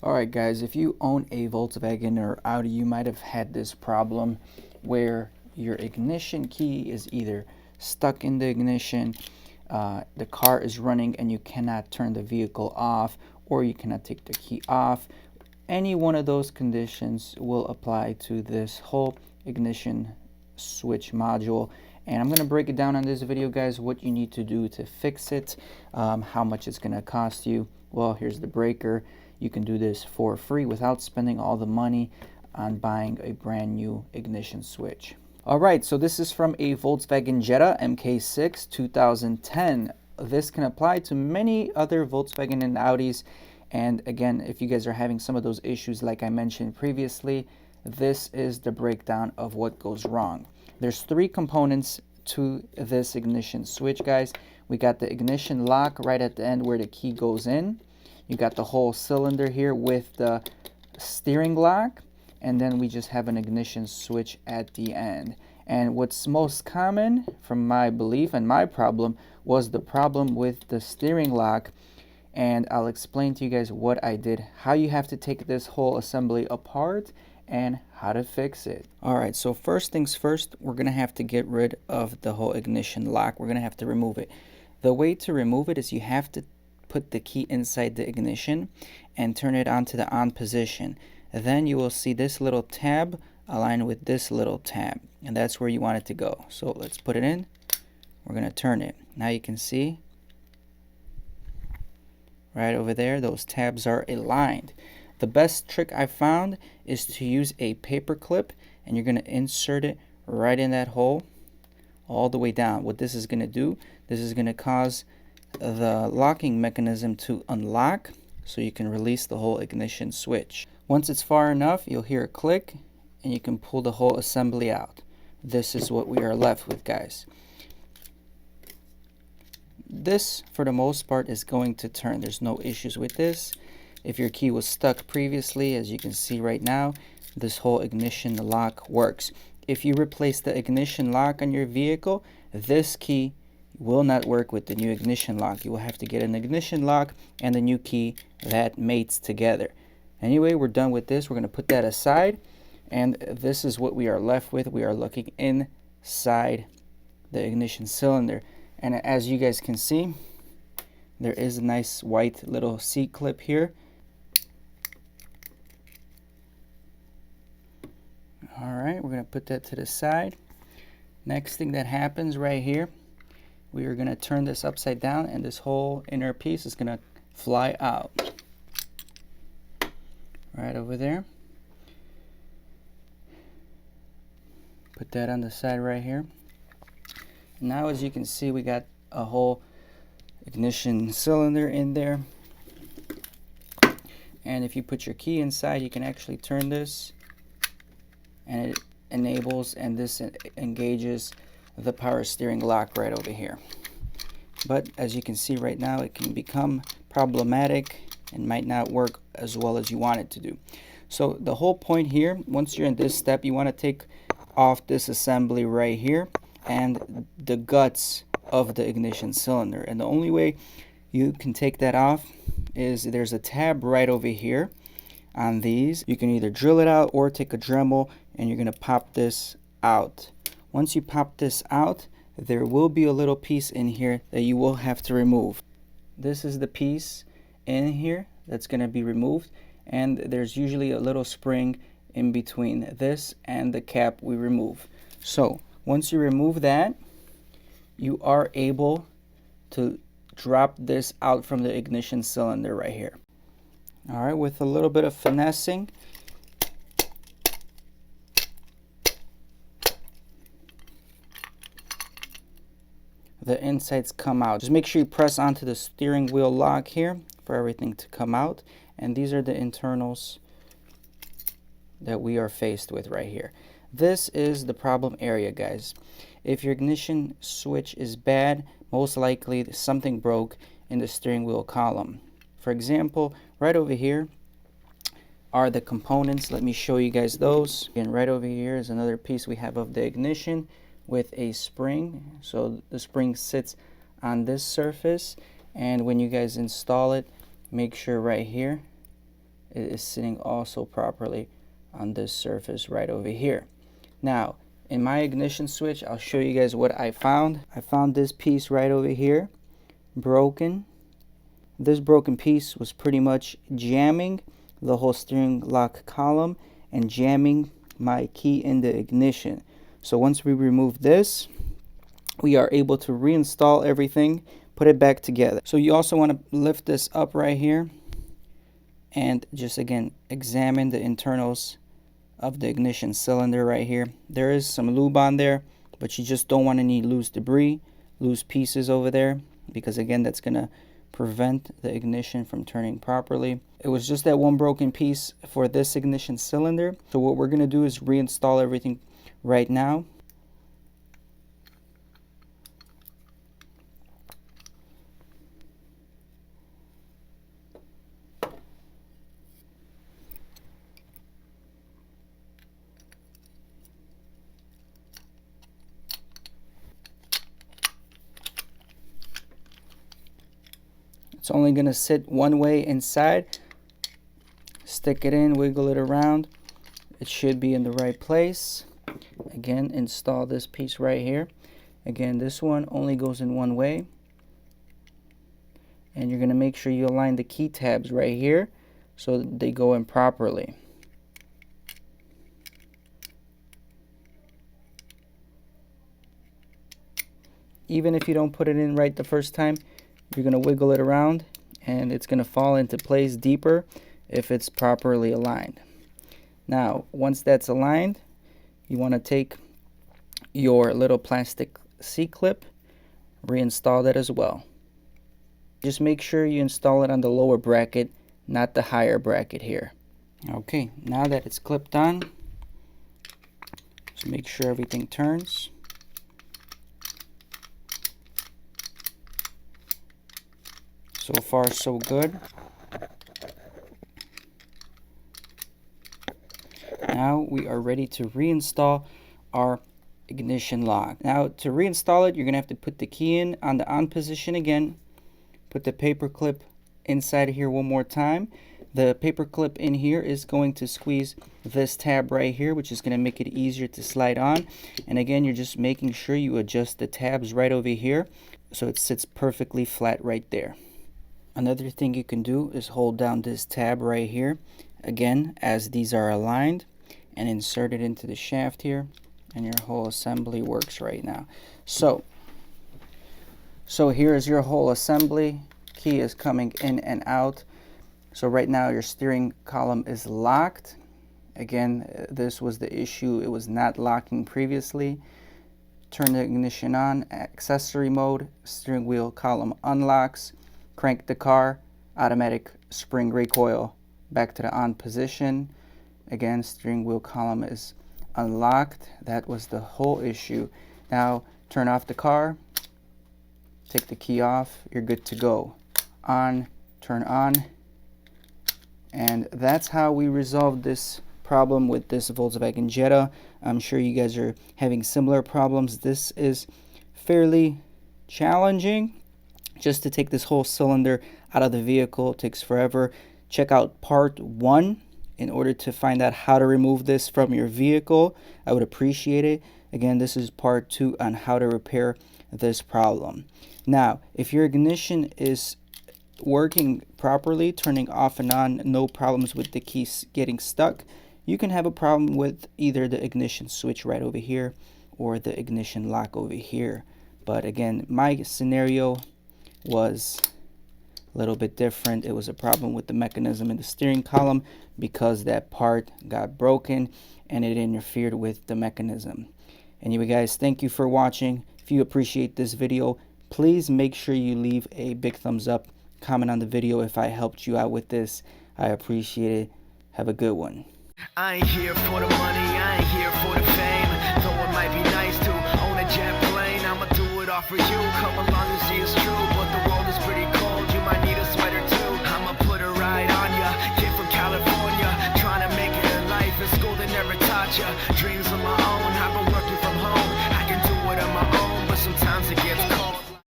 Alright guys, if you own a Volkswagen or Audi, you might have had this problem where your ignition key is either stuck in the ignition, the car is running and you cannot turn the vehicle off, or you cannot take the key off. Any one of those conditions will apply to this whole ignition switch module, and I'm going to break it down on this video, guys, what you need to do to fix it, how much it's going to cost you. Well, here's the breaker. You can do this for free without spending all the money on buying a brand new ignition switch. Alright, so this is from a Volkswagen Jetta MK6 2010. This can apply to many other Volkswagen and Audis. And again, if you guys are having some of those issues like I mentioned previously, this is the breakdown of what goes wrong. There's three components to this ignition switch, guys. We got the ignition lock right at the end where the key goes in. You got the whole cylinder here with the steering lock, and then we just have an ignition switch at the end. And what's most common from my belief and my problem was the problem with the steering lock. And I'll explain to you guys what I did, how you have to take this whole assembly apart, and how to fix it. Alright, so first things first, we're going to have to get rid of the whole ignition lock. We're going to have to remove it. The way to remove it is you have to put the key inside the ignition and turn it on to the on position. Then you will see this little tab aligned with this little tab, and that's where you want it to go. So let's put it in. We're going to turn it. Now you can see right over there, those tabs are aligned. The best trick I found is to use a paper clip, and you're going to insert it right in that hole all the way down. What this is going to do, this is going to cause the locking mechanism to unlock so you can release the whole ignition switch. Once it's far enough, you'll hear a click and you can pull the whole assembly out. This is what we are left with, guys. This, for the most part, is going to turn. There's no issues with this. If your key was stuck previously, as you can see right now, this whole ignition lock works. If you replace the ignition lock on your vehicle, this key will not work with the new ignition lock. You will have to get an ignition lock and the new key that mates together. Anyway, we're done with this. We're going to put that aside, and this is what we are left with. We are looking inside the ignition cylinder, and as you guys can see, there is a nice white little seat clip here. Alright, we're going to put that to the side. Next thing that happens right here, we are going to turn this upside down, and this whole inner piece is going to fly out. Right over there. Put that on the side right here. Now, as you can see, we got a whole ignition cylinder in there. And if you put your key inside, you can actually turn this, and it enables, and this engages the power steering lock right over here. But as you can see right now, it can become problematic and might not work as well as you want it to do. So the whole point here, once you're in this step, you want to take off this assembly right here and the guts of the ignition cylinder. And the only way you can take that off is there's a tab right over here on these. You can either drill it out or take a Dremel, and you're going to pop this out. Once you pop this out, there will be a little piece in here that you will have to remove. This is the piece in here that's going to be removed, and there's usually a little spring in between this and the cap we remove. So once you remove that, you are able to drop this out from the ignition cylinder right here. Alright, with a little bit of finessing, the insides come out. Just make sure you press onto the steering wheel lock here for everything to come out. And these are the internals that we are faced with right here. This is the problem area, guys. If your ignition switch is bad, most likely something broke in the steering wheel column. For example, right over here are the components. Let me show you guys those. And right over here is another piece we have of the ignition with a spring. So the spring sits on this surface, and when you guys install it, make sure right here it is sitting also properly on this surface right over here. Now, in my ignition switch, I'll show you guys what I found. I found this piece right over here, broken. This broken piece was pretty much jamming the whole steering lock column and jamming my key in the ignition. So once we remove this, we are able to reinstall everything, put it back together. So you also want to lift this up right here and just again examine the internals of the ignition cylinder right here. There is some lube on there, but you just don't want any loose debris, loose pieces over there, because again, that's gonna prevent the ignition from turning properly. It was just that one broken piece for this ignition cylinder. So what we're gonna do is reinstall everything right now. It's only going to sit one way inside. Stick it in, wiggle it around. It should be in the right place. Again, install this piece right here. Again, this one only goes in one way. And you're going to make sure you align the key tabs right here so that they go in properly. Even if you don't put it in right the first time, you're going to wiggle it around and it's going to fall into place deeper if it's properly aligned. Now, once that's aligned, you want to take your little plastic C-clip, reinstall that as well. Just make sure you install it on the lower bracket, not the higher bracket here. Okay, now that it's clipped on, just make sure everything turns. So far, so good. Now we are ready to reinstall our ignition lock. Now to reinstall it, you're going to have to put the key in on the on position again. Put the paper clip inside here one more time. The paper clip in here is going to squeeze this tab right here, which is going to make it easier to slide on. And again, you're just making sure you adjust the tabs right over here so it sits perfectly flat right there. Another thing you can do is hold down this tab right here, again, as these are aligned, and insert it into the shaft here, and your whole assembly works right now. So here is your whole assembly. Key is coming in and out. So right now your steering column is locked. Again, this was the issue. It was not locking previously. Turn the ignition on, accessory mode, steering wheel column unlocks. Crank the car, automatic spring recoil back to the on position. Again, steering wheel column is unlocked. That was the whole issue. Now turn off the car, take the key off, you're good to go. On, turn on, and that's how we resolved this problem with this Volkswagen Jetta. I'm sure you guys are having similar problems. This is fairly challenging. Just to take this whole cylinder out of the vehicle takes forever. Check out part 1 in order to find out how to remove this from your vehicle. I would appreciate it. Again, this is part 2 on how to repair this problem. Now, if your ignition is working properly, turning off and on, no problems with the keys getting stuck, you can have a problem with either the ignition switch right over here or the ignition lock over here. But again, my scenario was a little bit different. It was a problem with the mechanism in the steering column because that part got broken and it interfered with the mechanism. Anyway guys, thank you for watching. If you appreciate this video, please make sure you leave a big thumbs up, comment on the video if I helped you out with this. I appreciate it. Have a good one. I ain't here for the money, I ain't here for the fame. Though it might be nice to own a jet plane, I'ma do it all for you. Come along and see it's true.